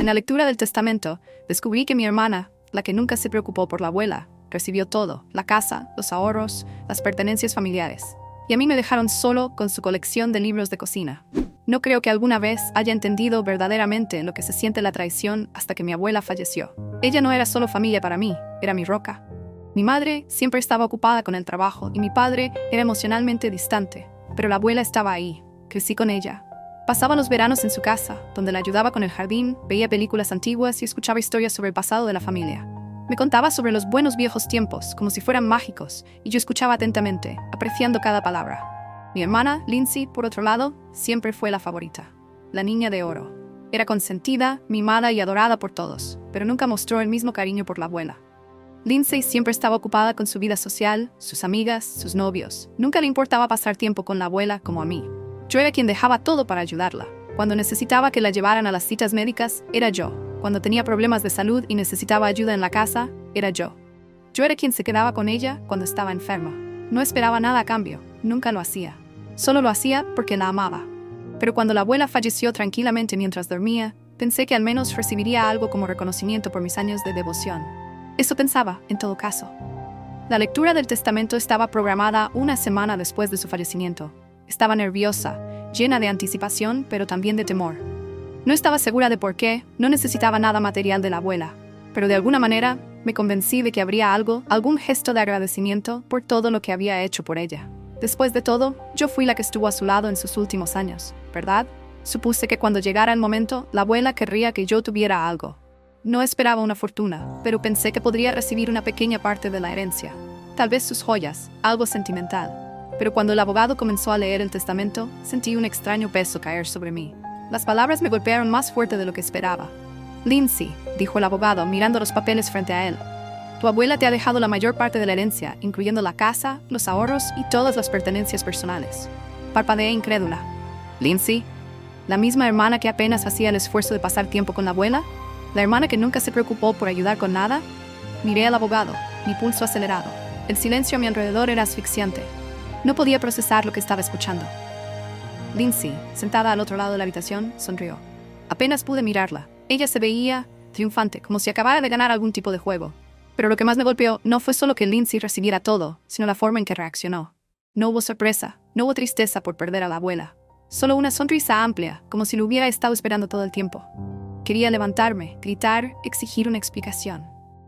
En la lectura del testamento, descubrí que mi hermana, la que nunca se preocupó por la abuela, recibió todo: la casa, los ahorros, las pertenencias familiares. Y a mí me dejaron solo con su colección de libros de cocina. No creo que alguna vez haya entendido verdaderamente lo que se siente la traición hasta que mi abuela falleció. Ella no era solo familia para mí, era mi roca. Mi madre siempre estaba ocupada con el trabajo y mi padre era emocionalmente distante, pero la abuela estaba ahí. Crecí con ella. Pasaba los veranos en su casa, donde la ayudaba con el jardín, veía películas antiguas y escuchaba historias sobre el pasado de la familia. Me contaba sobre los buenos viejos tiempos, como si fueran mágicos, y yo escuchaba atentamente, apreciando cada palabra. Mi hermana, Lindsay, por otro lado, siempre fue la favorita, la niña de oro. Era consentida, mimada y adorada por todos, pero nunca mostró el mismo cariño por la abuela. Lindsay siempre estaba ocupada con su vida social, sus amigas, sus novios. Nunca le importaba pasar tiempo con la abuela como a mí. Yo era quien dejaba todo para ayudarla. Cuando necesitaba que la llevaran a las citas médicas, era yo. Cuando tenía problemas de salud y necesitaba ayuda en la casa, era yo. Yo era quien se quedaba con ella cuando estaba enferma. No esperaba nada a cambio, nunca lo hacía. Solo lo hacía porque la amaba. Pero cuando la abuela falleció tranquilamente mientras dormía, pensé que al menos recibiría algo como reconocimiento por mis años de devoción. Eso pensaba, en todo caso. La lectura del testamento estaba programada una semana después de su fallecimiento. Estaba nerviosa, llena de anticipación, pero también de temor. No estaba segura de por qué, no necesitaba nada material de la abuela, pero de alguna manera me convencí de que habría algún gesto de agradecimiento por todo lo que había hecho por ella. Después de todo, yo fui la que estuvo a su lado en sus últimos años, ¿verdad? Supuse que cuando llegara el momento, la abuela querría que yo tuviera algo. No esperaba una fortuna, pero pensé que podría recibir una pequeña parte de la herencia. Tal vez sus joyas, algo sentimental. Pero cuando el abogado comenzó a leer el testamento, sentí un extraño peso caer sobre mí. Las palabras me golpearon más fuerte de lo que esperaba. Lindsay, dijo el abogado, mirando los papeles frente a él. Tu abuela te ha dejado la mayor parte de la herencia, incluyendo la casa, los ahorros y todas las pertenencias personales. Parpadeé incrédula. ¿Lindsay? ¿La misma hermana que apenas hacía el esfuerzo de pasar tiempo con la abuela? ¿La hermana que nunca se preocupó por ayudar con nada? Miré al abogado, mi pulso acelerado. El silencio a mi alrededor era asfixiante. No podía procesar lo que estaba escuchando. Lindsay, sentada al otro lado de la habitación, sonrió. Apenas pude mirarla. Ella se veía triunfante, como si acabara de ganar algún tipo de juego. Pero lo que más me golpeó no fue solo que Lindsay recibiera todo, sino la forma en que reaccionó. No hubo sorpresa, no hubo tristeza por perder a la abuela. Solo una sonrisa amplia, como si lo hubiera estado esperando todo el tiempo. Quería levantarme, gritar, exigir una explicación.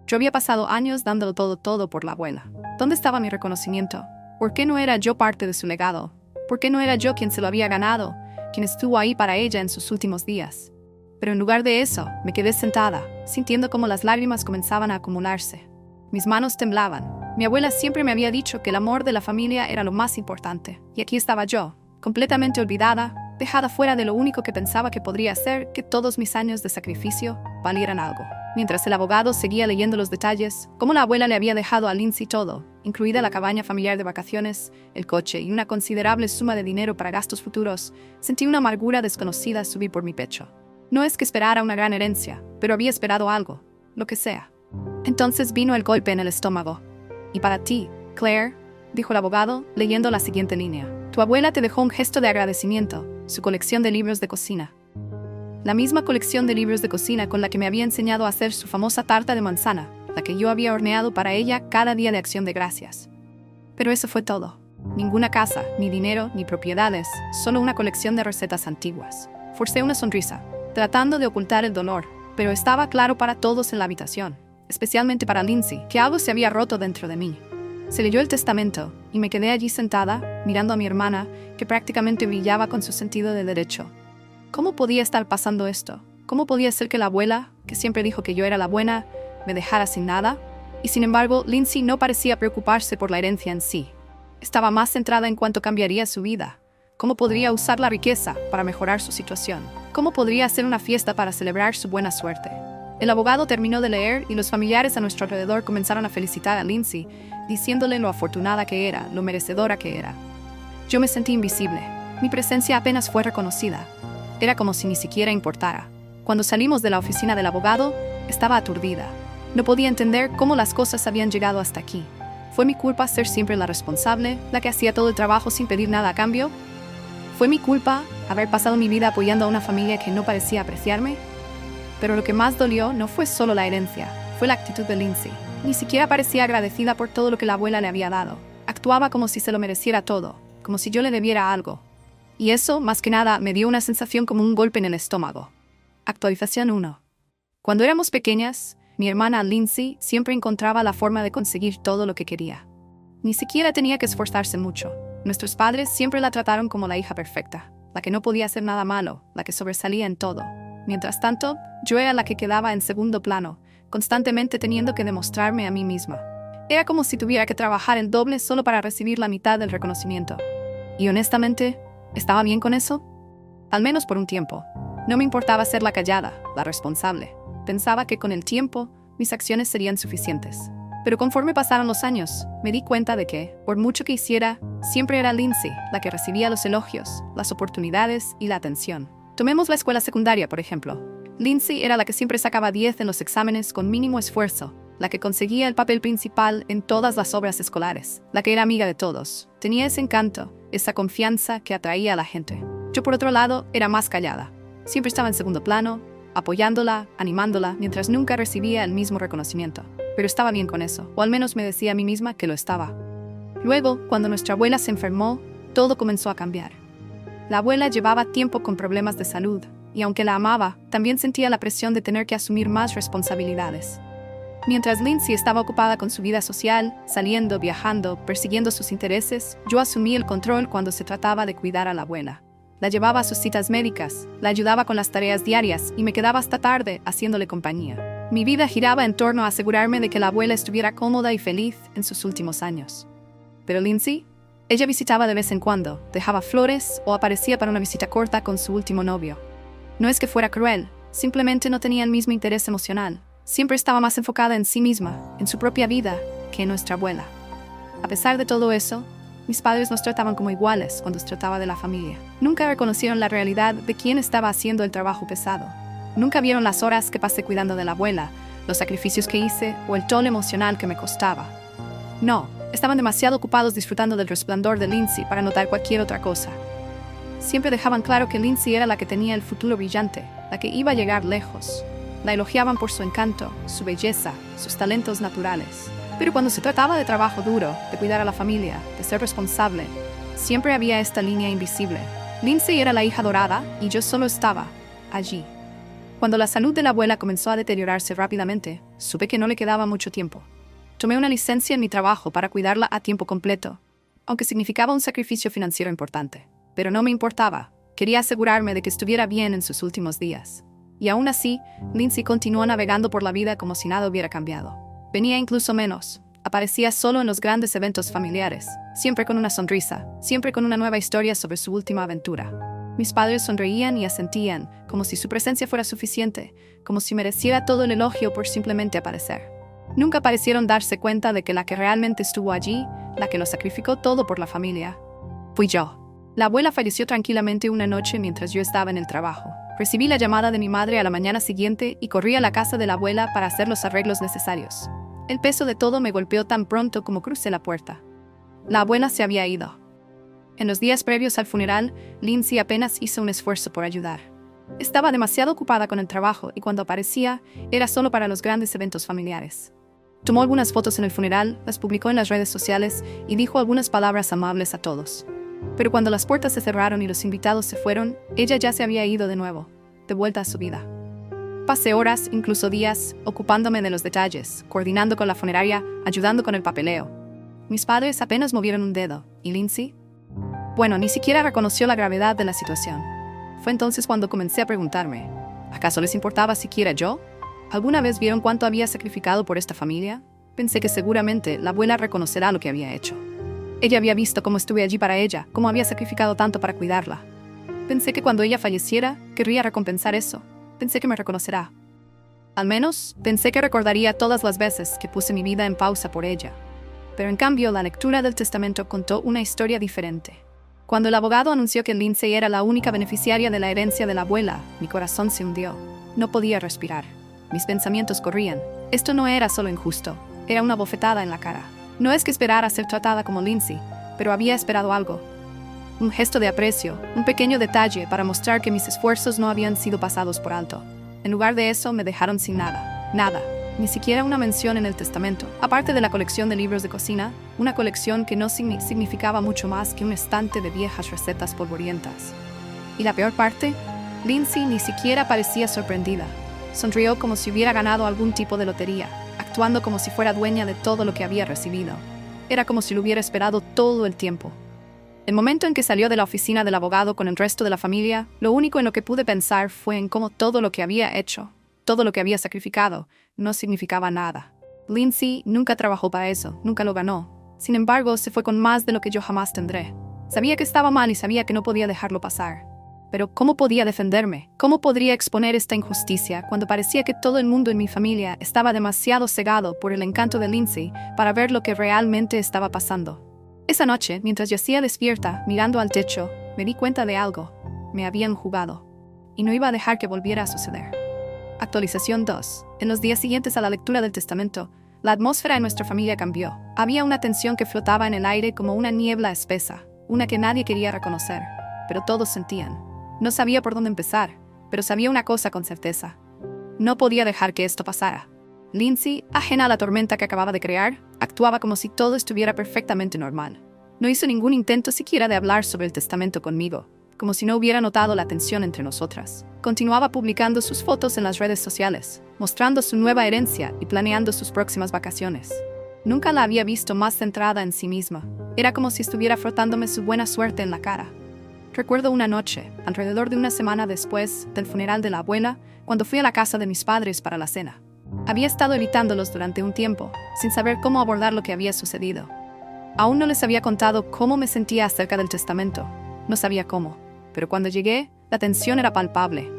Yo había pasado años dándolo todo por la abuela. ¿Dónde estaba mi reconocimiento? ¿Por qué no era yo parte de su legado? ¿Por qué no era yo quien se lo había ganado, quien estuvo ahí para ella en sus últimos días? Pero en lugar de eso, me quedé sentada, sintiendo cómo las lágrimas comenzaban a acumularse. Mis manos temblaban. Mi abuela siempre me había dicho que el amor de la familia era lo más importante. Y aquí estaba yo, completamente olvidada, dejada fuera de lo único que pensaba que podría hacer que todos mis años de sacrificio valieran algo. Mientras el abogado seguía leyendo los detalles, cómo la abuela le había dejado a Lindsay todo, incluida la cabaña familiar de vacaciones, el coche y una considerable suma de dinero para gastos futuros, sentí una amargura desconocida subir por mi pecho. No es que esperara una gran herencia, pero había esperado algo, lo que sea. Entonces vino el golpe en el estómago. Y para ti, Claire, dijo el abogado, leyendo la siguiente línea. Tu abuela te dejó un gesto de agradecimiento, su colección de libros de cocina. La misma colección de libros de cocina con la que me había enseñado a hacer su famosa tarta de manzana, la que yo había horneado para ella cada día de Acción de Gracias. Pero eso fue todo. Ninguna casa, ni dinero, ni propiedades, solo una colección de recetas antiguas. Forcé una sonrisa, tratando de ocultar el dolor, pero estaba claro para todos en la habitación, especialmente para Lindsay, que algo se había roto dentro de mí. Se leyó el testamento, y me quedé allí sentada, mirando a mi hermana, que prácticamente brillaba con su sentido de derecho. ¿Cómo podía estar pasando esto? ¿Cómo podía ser que la abuela, que siempre dijo que yo era la buena, me dejara sin nada? Y sin embargo, Lindsay no parecía preocuparse por la herencia en sí. Estaba más centrada en cuánto cambiaría su vida. ¿Cómo podría usar la riqueza para mejorar su situación? ¿Cómo podría hacer una fiesta para celebrar su buena suerte? El abogado terminó de leer y los familiares a nuestro alrededor comenzaron a felicitar a Lindsay, diciéndole lo afortunada que era, lo merecedora que era. Yo me sentí invisible. Mi presencia apenas fue reconocida. Era como si ni siquiera importara. Cuando salimos de la oficina del abogado, estaba aturdida. No podía entender cómo las cosas habían llegado hasta aquí. ¿Fue mi culpa ser siempre la responsable, la que hacía todo el trabajo sin pedir nada a cambio? ¿Fue mi culpa haber pasado mi vida apoyando a una familia que no parecía apreciarme? Pero lo que más dolió no fue solo la herencia, fue la actitud de Lindsay. Ni siquiera parecía agradecida por todo lo que la abuela le había dado. Actuaba como si se lo mereciera todo, como si yo le debiera algo. Y eso, más que nada, me dio una sensación como un golpe en el estómago. Actualización 1. Cuando éramos pequeñas, mi hermana Lindsay siempre encontraba la forma de conseguir todo lo que quería. Ni siquiera tenía que esforzarse mucho. Nuestros padres siempre la trataron como la hija perfecta, la que no podía hacer nada malo, la que sobresalía en todo. Mientras tanto, yo era la que quedaba en segundo plano, constantemente teniendo que demostrarme a mí misma. Era como si tuviera que trabajar el doble solo para recibir la mitad del reconocimiento. Y honestamente, ¿estaba bien con eso? Al menos por un tiempo. No me importaba ser la callada, la responsable. Pensaba que con el tiempo, mis acciones serían suficientes. Pero conforme pasaron los años, me di cuenta de que, por mucho que hiciera, siempre era Lindsay la que recibía los elogios, las oportunidades y la atención. Tomemos la escuela secundaria, por ejemplo. Lindsay era la que siempre sacaba 10 en los exámenes con mínimo esfuerzo, la que conseguía el papel principal en todas las obras escolares, la que era amiga de todos. Tenía ese encanto, esa confianza que atraía a la gente. Yo, por otro lado, era más callada. Siempre estaba en segundo plano, apoyándola, animándola, mientras nunca recibía el mismo reconocimiento. Pero estaba bien con eso, o al menos me decía a mí misma que lo estaba. Luego, cuando nuestra abuela se enfermó, todo comenzó a cambiar. La abuela llevaba tiempo con problemas de salud, y aunque la amaba, también sentía la presión de tener que asumir más responsabilidades. Mientras Lindsay estaba ocupada con su vida social, saliendo, viajando, persiguiendo sus intereses, yo asumí el control cuando se trataba de cuidar a la abuela. La llevaba a sus citas médicas, la ayudaba con las tareas diarias y me quedaba hasta tarde haciéndole compañía. Mi vida giraba en torno a asegurarme de que la abuela estuviera cómoda y feliz en sus últimos años. Pero Lindsay, ella visitaba de vez en cuando, dejaba flores o aparecía para una visita corta con su último novio. No es que fuera cruel, simplemente no tenía el mismo interés emocional. Siempre estaba más enfocada en sí misma, en su propia vida, que en nuestra abuela. A pesar de todo eso, mis padres nos trataban como iguales cuando se trataba de la familia. Nunca reconocieron la realidad de quién estaba haciendo el trabajo pesado. Nunca vieron las horas que pasé cuidando de la abuela, los sacrificios que hice o el tono emocional que me costaba. No, estaban demasiado ocupados disfrutando del resplandor de Lindsay para notar cualquier otra cosa. Siempre dejaban claro que Lindsay era la que tenía el futuro brillante, la que iba a llegar lejos. La elogiaban por su encanto, su belleza, sus talentos naturales. Pero cuando se trataba de trabajo duro, de cuidar a la familia, de ser responsable, siempre había esta línea invisible. Lindsay era la hija dorada y yo solo estaba allí. Cuando la salud de la abuela comenzó a deteriorarse rápidamente, supe que no le quedaba mucho tiempo. Tomé una licencia en mi trabajo para cuidarla a tiempo completo, aunque significaba un sacrificio financiero importante. Pero no me importaba. Quería asegurarme de que estuviera bien en sus últimos días. Y aún así, Lindsay continuó navegando por la vida como si nada hubiera cambiado. Venía incluso menos. Aparecía solo en los grandes eventos familiares, siempre con una sonrisa, siempre con una nueva historia sobre su última aventura. Mis padres sonreían y asentían, como si su presencia fuera suficiente, como si mereciera todo el elogio por simplemente aparecer. Nunca parecieron darse cuenta de que la que realmente estuvo allí, la que lo sacrificó todo por la familia, fui yo. La abuela falleció tranquilamente una noche mientras yo estaba en el trabajo. Recibí la llamada de mi madre a la mañana siguiente y corrí a la casa de la abuela para hacer los arreglos necesarios. El peso de todo me golpeó tan pronto como crucé la puerta. La abuela se había ido. En los días previos al funeral, Lindsay apenas hizo un esfuerzo por ayudar. Estaba demasiado ocupada con el trabajo y cuando aparecía, era solo para los grandes eventos familiares. Tomó algunas fotos en el funeral, las publicó en las redes sociales y dijo algunas palabras amables a todos. Pero cuando las puertas se cerraron y los invitados se fueron, ella ya se había ido de nuevo, de vuelta a su vida. Pasé horas, incluso días, ocupándome de los detalles, coordinando con la funeraria, ayudando con el papeleo. Mis padres apenas movieron un dedo, ¿y Lindsay? Bueno, ni siquiera reconoció la gravedad de la situación. Fue entonces cuando comencé a preguntarme, ¿acaso les importaba siquiera yo? ¿Alguna vez vieron cuánto había sacrificado por esta familia? Pensé que seguramente la abuela reconocerá lo que había hecho. Ella había visto cómo estuve allí para ella, cómo había sacrificado tanto para cuidarla. Pensé que cuando ella falleciera, querría recompensar eso. Pensé que me reconocerá. Al menos, pensé que recordaría todas las veces que puse mi vida en pausa por ella. Pero en cambio, la lectura del testamento contó una historia diferente. Cuando el abogado anunció que Lindsay era la única beneficiaria de la herencia de la abuela, mi corazón se hundió. No podía respirar. Mis pensamientos corrían. Esto no era solo injusto, era una bofetada en la cara. No es que esperara ser tratada como Lindsay, pero había esperado algo. Un gesto de aprecio, un pequeño detalle para mostrar que mis esfuerzos no habían sido pasados por alto. En lugar de eso, me dejaron sin nada. Nada. Ni siquiera una mención en el testamento. Aparte de la colección de libros de cocina, una colección que no significaba mucho más que un estante de viejas recetas polvorientas. Y la peor parte, Lindsay ni siquiera parecía sorprendida. Sonrió como si hubiera ganado algún tipo de lotería, actuando como si fuera dueña de todo lo que había recibido. Era como si lo hubiera esperado todo el tiempo. El momento en que salió de la oficina del abogado con el resto de la familia, lo único en lo que pude pensar fue en cómo todo lo que había hecho, todo lo que había sacrificado, no significaba nada. Lindsay nunca trabajó para eso, nunca lo ganó. Sin embargo, se fue con más de lo que yo jamás tendré. Sabía que estaba mal y sabía que no podía dejarlo pasar. Pero ¿cómo podía defenderme? ¿Cómo podría exponer esta injusticia cuando parecía que todo el mundo en mi familia estaba demasiado cegado por el encanto de Lindsay para ver lo que realmente estaba pasando? Esa noche, mientras yacía despierta, mirando al techo, me di cuenta de algo. Me habían jugado. Y no iba a dejar que volviera a suceder. Actualización 2. En los días siguientes a la lectura del testamento, la atmósfera en nuestra familia cambió. Había una tensión que flotaba en el aire como una niebla espesa, una que nadie quería reconocer, pero todos sentían. No sabía por dónde empezar, pero sabía una cosa con certeza. No podía dejar que esto pasara. Lindsay, ajena a la tormenta que acababa de crear, actuaba como si todo estuviera perfectamente normal. No hizo ningún intento siquiera de hablar sobre el testamento conmigo, como si no hubiera notado la tensión entre nosotras. Continuaba publicando sus fotos en las redes sociales, mostrando su nueva herencia y planeando sus próximas vacaciones. Nunca la había visto más centrada en sí misma. Era como si estuviera frotándome su buena suerte en la cara. Recuerdo una noche, alrededor de una semana después del funeral de la abuela, cuando fui a la casa de mis padres para la cena. Había estado evitándolos durante un tiempo, sin saber cómo abordar lo que había sucedido. Aún no les había contado cómo me sentía acerca del testamento. No sabía cómo, pero cuando llegué, la tensión era palpable.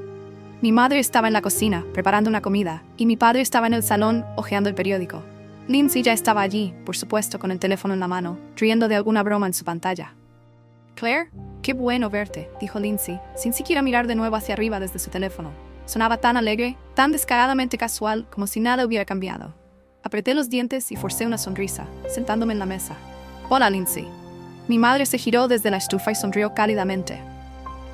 Mi madre estaba en la cocina, preparando una comida, y mi padre estaba en el salón, hojeando el periódico. Lindsay ya estaba allí, por supuesto, con el teléfono en la mano, riendo de alguna broma en su pantalla. «Claire, qué bueno verte», dijo Lindsay, sin siquiera mirar de nuevo hacia arriba desde su teléfono. Sonaba tan alegre, tan descaradamente casual, como si nada hubiera cambiado. Apreté los dientes y forcé una sonrisa, sentándome en la mesa. «Hola, Lindsay». Mi madre se giró desde la estufa y sonrió cálidamente.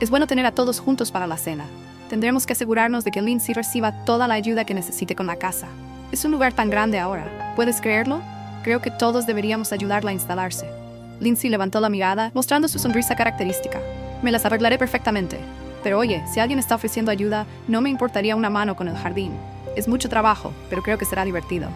«Es bueno tener a todos juntos para la cena. Tendremos que asegurarnos de que Lindsay reciba toda la ayuda que necesite con la casa. Es un lugar tan grande ahora. ¿Puedes creerlo? Creo que todos deberíamos ayudarla a instalarse». Lindsay levantó la mirada, mostrando su sonrisa característica. «Me las arreglaré perfectamente. Pero oye, si alguien está ofreciendo ayuda, no me importaría una mano con el jardín. Es mucho trabajo, pero creo que será divertido».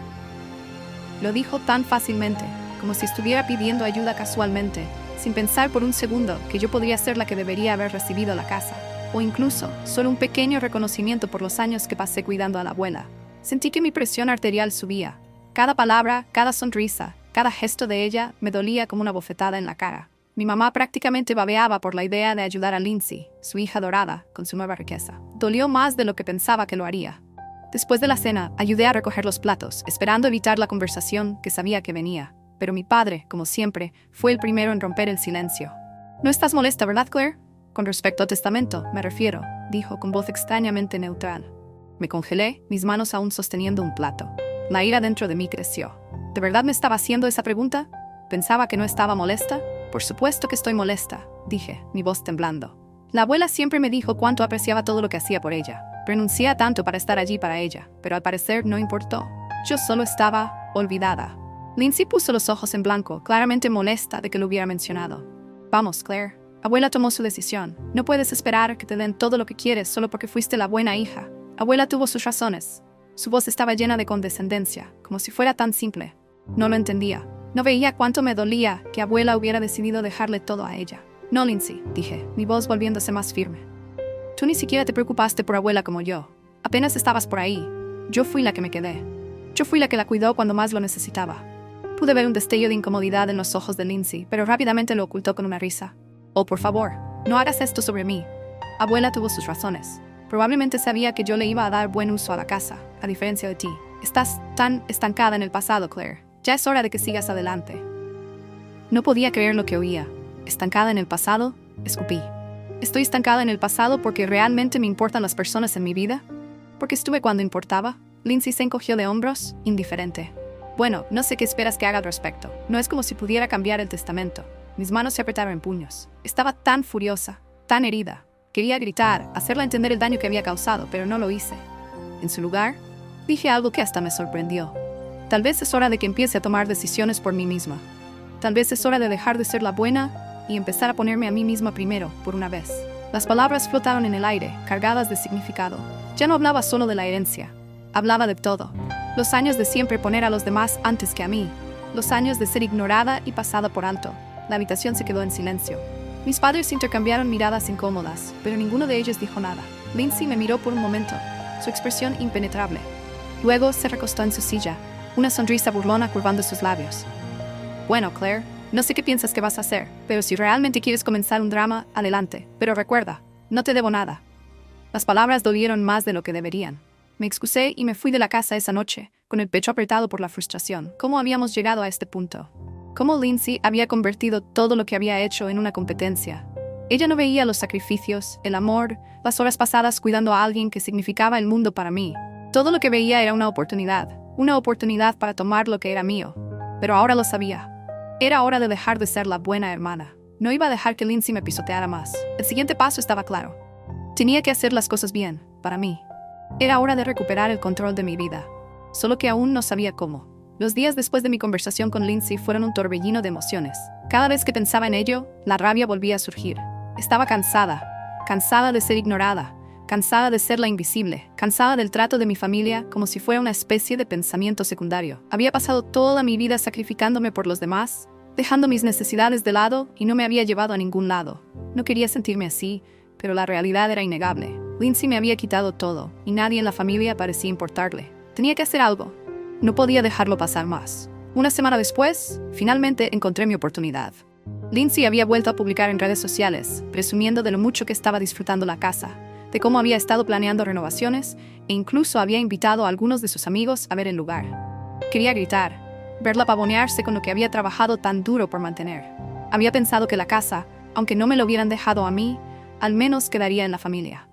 Lo dijo tan fácilmente, como si estuviera pidiendo ayuda casualmente, sin pensar por un segundo que yo podría ser la que debería haber recibido la casa, o incluso solo un pequeño reconocimiento por los años que pasé cuidando a la abuela. Sentí que mi presión arterial subía. Cada palabra, cada sonrisa, cada gesto de ella me dolía como una bofetada en la cara. Mi mamá prácticamente babeaba por la idea de ayudar a Lindsay, su hija dorada, con su nueva riqueza. Dolió más de lo que pensaba que lo haría. Después de la cena, ayudé a recoger los platos, esperando evitar la conversación que sabía que venía. Pero mi padre, como siempre, fue el primero en romper el silencio. «No estás molesta, ¿verdad, Claire?» «Con respecto al testamento, me refiero», dijo con voz extrañamente neutral. Me congelé, mis manos aún sosteniendo un plato. La ira dentro de mí creció. ¿De verdad me estaba haciendo esa pregunta? ¿Pensaba que no estaba molesta? «Por supuesto que estoy molesta», dije, mi voz temblando. La abuela siempre me dijo cuánto apreciaba todo lo que hacía por ella. Renuncié a tanto para estar allí para ella, pero al parecer no importó. Yo solo estaba olvidada. Lindsay puso los ojos en blanco, claramente molesta de que lo hubiera mencionado. «Vamos, Claire. Abuela tomó su decisión. No puedes esperar que te den todo lo que quieres solo porque fuiste la buena hija. Abuela tuvo sus razones». Su voz estaba llena de condescendencia, como si fuera tan simple. No lo entendía. No veía cuánto me dolía que abuela hubiera decidido dejarle todo a ella. «No, Lindsay», dije, mi voz volviéndose más firme. «Tú ni siquiera te preocupaste por abuela como yo. Apenas estabas por ahí. Yo fui la que me quedé. Yo fui la que la cuidó cuando más lo necesitaba». Pude ver un destello de incomodidad en los ojos de Lindsay, pero rápidamente lo ocultó con una risa. «Oh, por favor, no hagas esto sobre mí. Abuela tuvo sus razones. Probablemente sabía que yo le iba a dar buen uso a la casa, a diferencia de ti. Estás tan estancada en el pasado, Claire. Ya es hora de que sigas adelante». No podía creer lo que oía. ¿Estancada en el pasado? Escupí. ¿Estoy estancada en el pasado porque realmente me importan las personas en mi vida? ¿Porque estuve cuando importaba? Lindsay se encogió de hombros, indiferente. «Bueno, no sé qué esperas que haga al respecto. No es como si pudiera cambiar el testamento». Mis manos se apretaron en puños. Estaba tan furiosa, tan herida. Quería gritar, hacerla entender el daño que había causado, pero no lo hice. En su lugar, dije algo que hasta me sorprendió. Tal vez es hora de que empiece a tomar decisiones por mí misma. Tal vez es hora de dejar de ser la buena y empezar a ponerme a mí misma primero, por una vez. Las palabras flotaron en el aire, cargadas de significado. Ya no hablaba solo de la herencia. Hablaba de todo. Los años de siempre poner a los demás antes que a mí. Los años de ser ignorada y pasada por alto. La habitación se quedó en silencio. Mis padres intercambiaron miradas incómodas, pero ninguno de ellos dijo nada. Lindsay me miró por un momento, su expresión impenetrable. Luego se recostó en su silla, una sonrisa burlona curvando sus labios. Bueno, Claire, no sé qué piensas que vas a hacer, pero si realmente quieres comenzar un drama, adelante. Pero recuerda, no te debo nada. Las palabras dolieron más de lo que deberían. Me excusé y me fui de la casa esa noche, con el pecho apretado por la frustración. ¿Cómo habíamos llegado a este punto? ¿Cómo Lindsay había convertido todo lo que había hecho en una competencia? Ella no veía los sacrificios, el amor, las horas pasadas cuidando a alguien que significaba el mundo para mí. Todo lo que veía era una oportunidad para tomar lo que era mío. Pero ahora lo sabía. Era hora de dejar de ser la buena hermana. No iba a dejar que Lindsay me pisoteara más. El siguiente paso estaba claro. Tenía que hacer las cosas bien, para mí. Era hora de recuperar el control de mi vida. Solo que aún no sabía cómo. Los días después de mi conversación con Lindsay fueron un torbellino de emociones. Cada vez que pensaba en ello, la rabia volvía a surgir. Estaba cansada de ser ignorada, cansada de ser la invisible, cansada del trato de mi familia como si fuera una especie de pensamiento secundario. Había pasado toda mi vida sacrificándome por los demás, dejando mis necesidades de lado y no me había llevado a ningún lado. No quería sentirme así, pero la realidad era innegable. Lindsay me había quitado todo y nadie en la familia parecía importarle. Tenía que hacer algo. No podía dejarlo pasar más. Una semana después, finalmente encontré mi oportunidad. Lindsay había vuelto a publicar en redes sociales, presumiendo de lo mucho que estaba disfrutando la casa, de cómo había estado planeando renovaciones e incluso había invitado a algunos de sus amigos a ver el lugar. Quería gritar, verla pavonearse con lo que había trabajado tan duro por mantener. Había pensado que la casa, aunque no me lo hubieran dejado a mí, al menos quedaría en la familia.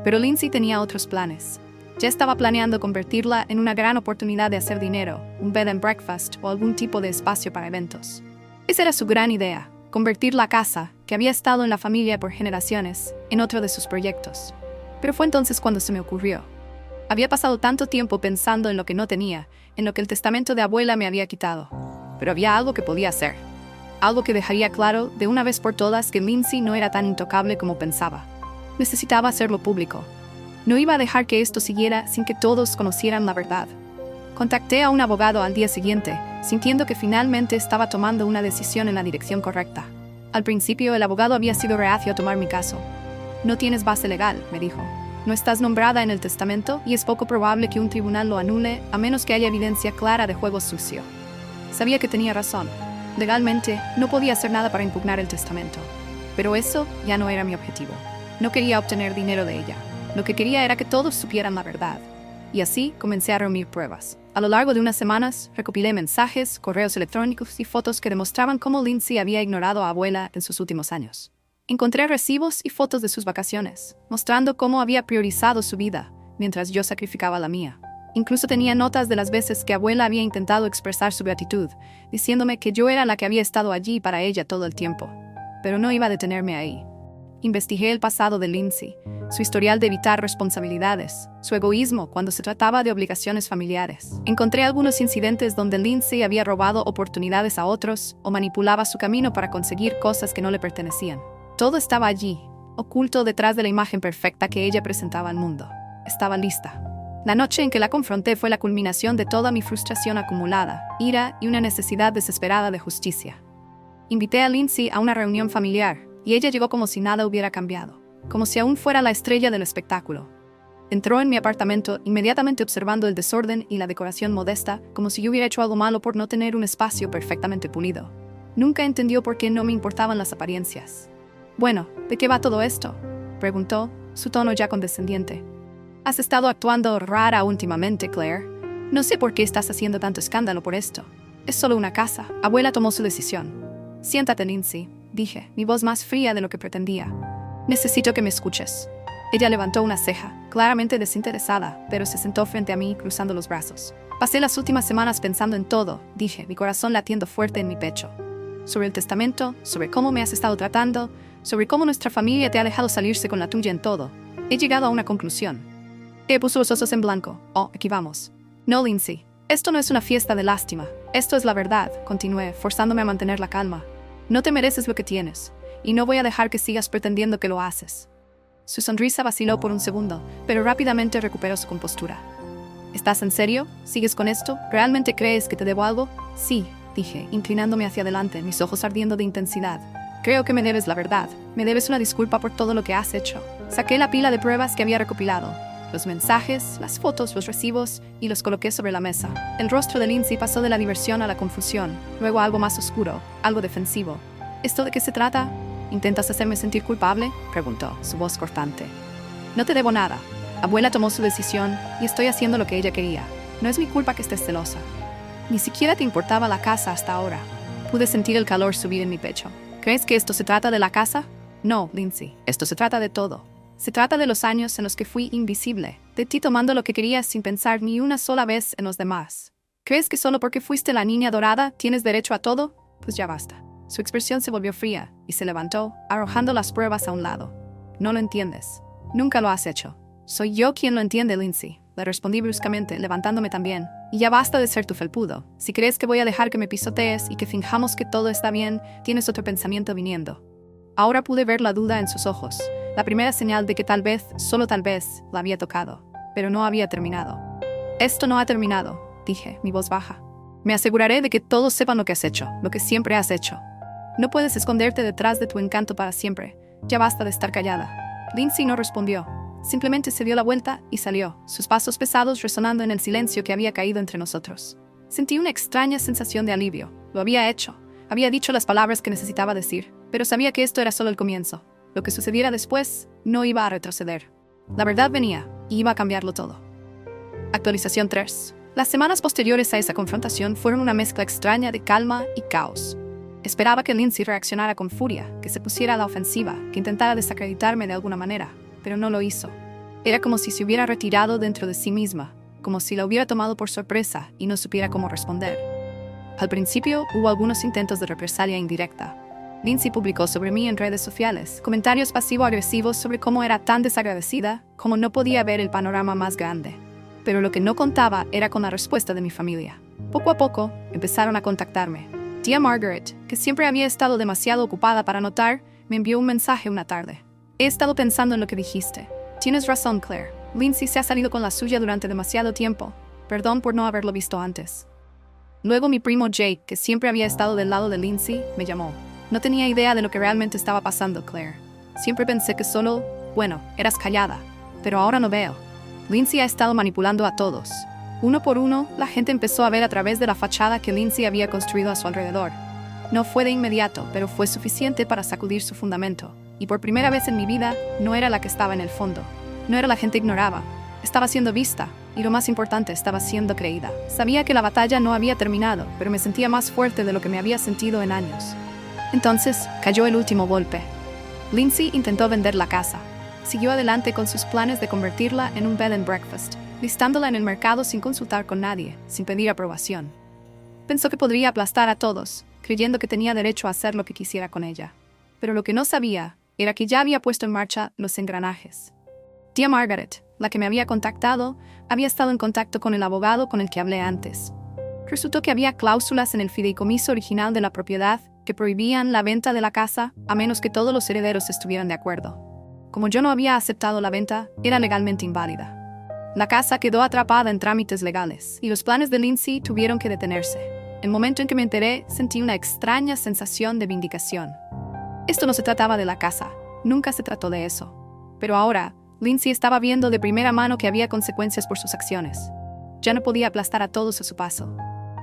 Pero Lindsay tenía otros planes. Ya estaba planeando convertirla en una gran oportunidad de hacer dinero, un bed and breakfast o algún tipo de espacio para eventos. Esa era su gran idea, convertir la casa, que había estado en la familia por generaciones, en otro de sus proyectos. Pero fue entonces cuando se me ocurrió. Había pasado tanto tiempo pensando en lo que no tenía, en lo que el testamento de abuela me había quitado. Pero había algo que podía hacer. Algo que dejaría claro de una vez por todas que Lindsay no era tan intocable como pensaba. Necesitaba hacerlo público. No iba a dejar que esto siguiera sin que todos conocieran la verdad. Contacté a un abogado al día siguiente, sintiendo que finalmente estaba tomando una decisión en la dirección correcta. Al principio, el abogado había sido reacio a tomar mi caso. No tienes base legal, me dijo. No estás nombrada en el testamento y es poco probable que un tribunal lo anule a menos que haya evidencia clara de juego sucio. Sabía que tenía razón. Legalmente, no podía hacer nada para impugnar el testamento. Pero eso ya no era mi objetivo. No quería obtener dinero de ella. Lo que quería era que todos supieran la verdad. Y así comencé a reunir pruebas. A lo largo de unas semanas, recopilé mensajes, correos electrónicos y fotos que demostraban cómo Lindsay había ignorado a abuela en sus últimos años. Encontré recibos y fotos de sus vacaciones, mostrando cómo había priorizado su vida, mientras yo sacrificaba la mía. Incluso tenía notas de las veces que abuela había intentado expresar su gratitud, diciéndome que yo era la que había estado allí para ella todo el tiempo. Pero no iba a detenerme ahí. Investigué el pasado de Lindsay, su historial de evitar responsabilidades, su egoísmo cuando se trataba de obligaciones familiares. Encontré algunos incidentes donde Lindsay había robado oportunidades a otros o manipulaba su camino para conseguir cosas que no le pertenecían. Todo estaba allí, oculto detrás de la imagen perfecta que ella presentaba al mundo. Estaba lista. La noche en que la confronté fue la culminación de toda mi frustración acumulada, ira y una necesidad desesperada de justicia. Invité a Lindsay a una reunión familiar, y ella llegó como si nada hubiera cambiado, como si aún fuera la estrella del espectáculo. Entró en mi apartamento inmediatamente observando el desorden y la decoración modesta, como si yo hubiera hecho algo malo por no tener un espacio perfectamente pulido. Nunca entendió por qué no me importaban las apariencias. «Bueno, ¿de qué va todo esto?», preguntó, su tono ya condescendiente. «Has estado actuando rara últimamente, Claire. No sé por qué estás haciendo tanto escándalo por esto. Es solo una casa. Abuela tomó su decisión». «Siéntate, Lindsay», dije, mi voz más fría de lo que pretendía. «Necesito que me escuches». Ella levantó una ceja, claramente desinteresada, pero se sentó frente a mí, cruzando los brazos. «Pasé las últimas semanas pensando en todo», dije, mi corazón latiendo fuerte en mi pecho. «Sobre el testamento, sobre cómo me has estado tratando, sobre cómo nuestra familia te ha dejado salirse con la tuya en todo. He llegado a una conclusión. Puso los ojos en blanco. Oh, aquí vamos. No, Lindsay. Esto no es una fiesta de lástima. Esto es la verdad, continué, forzándome a mantener la calma. No te mereces lo que tienes, y no voy a dejar que sigas pretendiendo que lo haces. Su sonrisa vaciló por un segundo, pero rápidamente recuperó su compostura. ¿Estás en serio? ¿Sigues con esto? ¿Realmente crees que te debo algo? Sí, dije, inclinándome hacia adelante, mis ojos ardiendo de intensidad. Creo que me debes la verdad. Me debes una disculpa por todo lo que has hecho. Saqué la pila de pruebas que había recopilado. Los mensajes, las fotos, los recibos, y los coloqué sobre la mesa. El rostro de Lindsay pasó de la diversión a la confusión, luego a algo más oscuro, algo defensivo. ¿Esto de qué se trata? ¿Intentas hacerme sentir culpable?, preguntó, su voz cortante. No te debo nada. Abuela tomó su decisión y estoy haciendo lo que ella quería. No es mi culpa que estés celosa. Ni siquiera te importaba la casa hasta ahora. Pude sentir el calor subir en mi pecho. ¿Crees que esto se trata de la casa? No, Lindsay. Esto se trata de todo. Se trata de los años en los que fui invisible, de ti tomando lo que querías sin pensar ni una sola vez en los demás. ¿Crees que solo porque fuiste la niña dorada tienes derecho a todo? Pues ya basta. Su expresión se volvió fría y se levantó, arrojando las pruebas a un lado. No lo entiendes. Nunca lo has hecho. Soy yo quien lo entiende, Lindsay. Le respondí bruscamente, levantándome también. Y ya basta de ser tu felpudo. Si crees que voy a dejar que me pisotees y que finjamos que todo está bien, tienes otro pensamiento viniendo. Ahora pude ver la duda en sus ojos. La primera señal de que tal vez, solo tal vez, la había tocado. Pero no había terminado. Esto no ha terminado, dije, mi voz baja. Me aseguraré de que todos sepan lo que has hecho, lo que siempre has hecho. No puedes esconderte detrás de tu encanto para siempre. Ya basta de estar callada. Lindsay no respondió. Simplemente se dio la vuelta y salió, sus pasos pesados resonando en el silencio que había caído entre nosotros. Sentí una extraña sensación de alivio. Lo había hecho. Había dicho las palabras que necesitaba decir, pero sabía que esto era solo el comienzo. Lo que sucediera después no iba a retroceder. La verdad venía y iba a cambiarlo todo. Actualización 3. Las semanas posteriores a esa confrontación fueron una mezcla extraña de calma y caos. Esperaba que Lindsay reaccionara con furia, que se pusiera a la ofensiva, que intentara desacreditarme de alguna manera, pero no lo hizo. Era como si se hubiera retirado dentro de sí misma, como si la hubiera tomado por sorpresa y no supiera cómo responder. Al principio hubo algunos intentos de represalia indirecta. Lindsay publicó sobre mí en redes sociales comentarios pasivo-agresivos sobre cómo era tan desagradecida, como no podía ver el panorama más grande. Pero lo que no contaba era con la respuesta de mi familia. Poco a poco empezaron a contactarme. Tía Margaret, que siempre había estado demasiado ocupada para notar, me envió un mensaje una tarde. He estado pensando en lo que dijiste. Tienes razón, Claire. Lindsay se ha salido con la suya durante demasiado tiempo. Perdón por no haberlo visto antes. Luego mi primo Jake, que siempre había estado del lado de Lindsay, me llamó. No tenía idea de lo que realmente estaba pasando, Claire. Siempre pensé que solo, eras callada. Pero ahora no veo. Lindsay ha estado manipulando a todos. Uno por uno, la gente empezó a ver a través de la fachada que Lindsay había construido a su alrededor. No fue de inmediato, pero fue suficiente para sacudir su fundamento. Y por primera vez en mi vida, no era la que estaba en el fondo. No era la gente ignoraba. Estaba siendo vista, y lo más importante, estaba siendo creída. Sabía que la batalla no había terminado, pero me sentía más fuerte de lo que me había sentido en años. Entonces, cayó el último golpe. Lindsay intentó vender la casa. Siguió adelante con sus planes de convertirla en un bed and breakfast, listándola en el mercado sin consultar con nadie, sin pedir aprobación. Pensó que podría aplastar a todos, creyendo que tenía derecho a hacer lo que quisiera con ella. Pero lo que no sabía era que ya había puesto en marcha los engranajes. Tía Margaret, la que me había contactado, había estado en contacto con el abogado con el que hablé antes. Resultó que había cláusulas en el fideicomiso original de la propiedad que prohibían la venta de la casa a menos que todos los herederos estuvieran de acuerdo. Como yo no había aceptado la venta, era legalmente inválida. La casa quedó atrapada en trámites legales y los planes de Lindsay tuvieron que detenerse. El momento en que me enteré, sentí una extraña sensación de vindicación. Esto no se trataba de la casa, nunca se trató de eso. Pero ahora, Lindsay estaba viendo de primera mano que había consecuencias por sus acciones. Ya no podía aplastar a todos a su paso.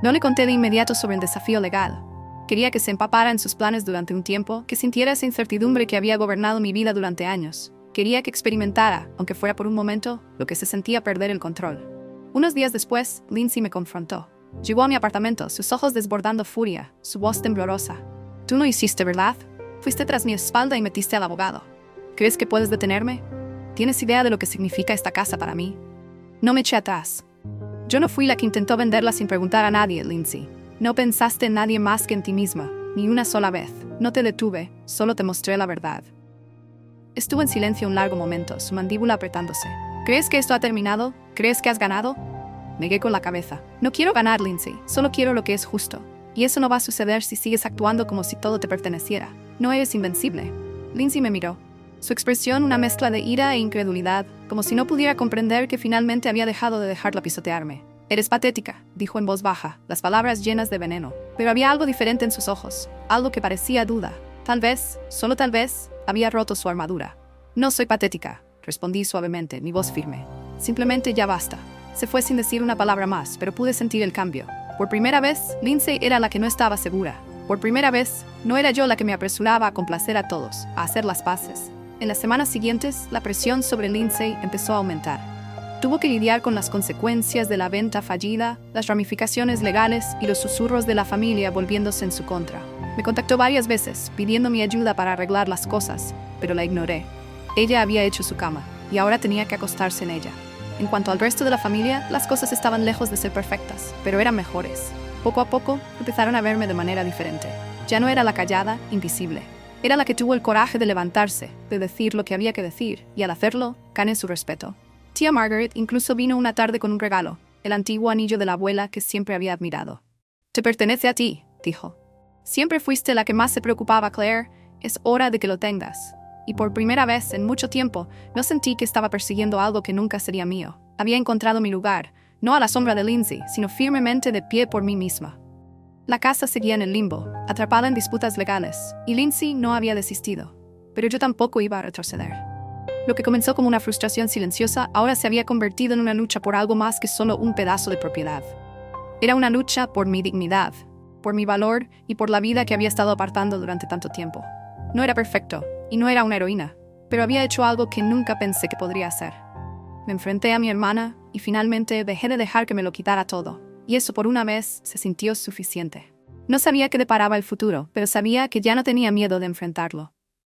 No le conté de inmediato sobre el desafío legal. Quería que se empapara en sus planes durante un tiempo, que sintiera esa incertidumbre que había gobernado mi vida durante años. Quería que experimentara, aunque fuera por un momento, lo que se sentía perder el control. Unos días después, Lindsay me confrontó. Llegó a mi apartamento, sus ojos desbordando furia, su voz temblorosa. «Tú no hiciste, ¿verdad? Fuiste tras mi espalda y metiste al abogado. ¿Crees que puedes detenerme? ¿Tienes idea de lo que significa esta casa para mí?» No me eché atrás. Yo no fui la que intentó venderla sin preguntar a nadie, Lindsay. No pensaste en nadie más que en ti misma, ni una sola vez. No te detuve, solo te mostré la verdad. Estuvo en silencio un largo momento, su mandíbula apretándose. ¿Crees que esto ha terminado? ¿Crees que has ganado? Negué con la cabeza. No quiero ganar, Lindsay. Solo quiero lo que es justo. Y eso no va a suceder si sigues actuando como si todo te perteneciera. No eres invencible. Lindsay me miró. Su expresión una mezcla de ira e incredulidad, como si no pudiera comprender que finalmente había dejado de dejarla pisotearme. Eres patética, dijo en voz baja, las palabras llenas de veneno. Pero había algo diferente en sus ojos, algo que parecía duda. Tal vez, solo tal vez, había roto su armadura. No soy patética, respondí suavemente, mi voz firme. Simplemente ya basta. Se fue sin decir una palabra más, pero pude sentir el cambio. Por primera vez, Lindsay era la que no estaba segura. Por primera vez, no era yo la que me apresuraba a complacer a todos, a hacer las paces. En las semanas siguientes, la presión sobre Lindsay empezó a aumentar. Tuvo que lidiar con las consecuencias de la venta fallida, las ramificaciones legales y los susurros de la familia volviéndose en su contra. Me contactó varias veces, pidiendo mi ayuda para arreglar las cosas, pero la ignoré. Ella había hecho su cama, y ahora tenía que acostarse en ella. En cuanto al resto de la familia, las cosas estaban lejos de ser perfectas, pero eran mejores. Poco a poco, empezaron a verme de manera diferente. Ya no era la callada, invisible. Era la que tuvo el coraje de levantarse, de decir lo que había que decir, y al hacerlo, gané su respeto. Tía Margaret incluso vino una tarde con un regalo, el antiguo anillo de la abuela que siempre había admirado. «Te pertenece a ti», dijo. «Siempre fuiste la que más se preocupaba, Claire. Es hora de que lo tengas». Y por primera vez en mucho tiempo, no sentí que estaba persiguiendo algo que nunca sería mío. Había encontrado mi lugar, no a la sombra de Lindsay, sino firmemente de pie por mí misma. La casa seguía en el limbo, atrapada en disputas legales, y Lindsay no había desistido. Pero yo tampoco iba a retroceder. Lo que comenzó como una frustración silenciosa, ahora se había convertido en una lucha por algo más que solo un pedazo de propiedad. Era una lucha por mi dignidad, por mi valor y por la vida que había estado apartando durante tanto tiempo. No era perfecto, y no era una heroína, pero había hecho algo que nunca pensé que podría hacer. Me enfrenté a mi hermana y finalmente dejé de dejar que me lo quitara todo, y eso por una vez se sintió suficiente. No sabía qué deparaba el futuro, pero sabía que ya no tenía miedo de enfrentarlo.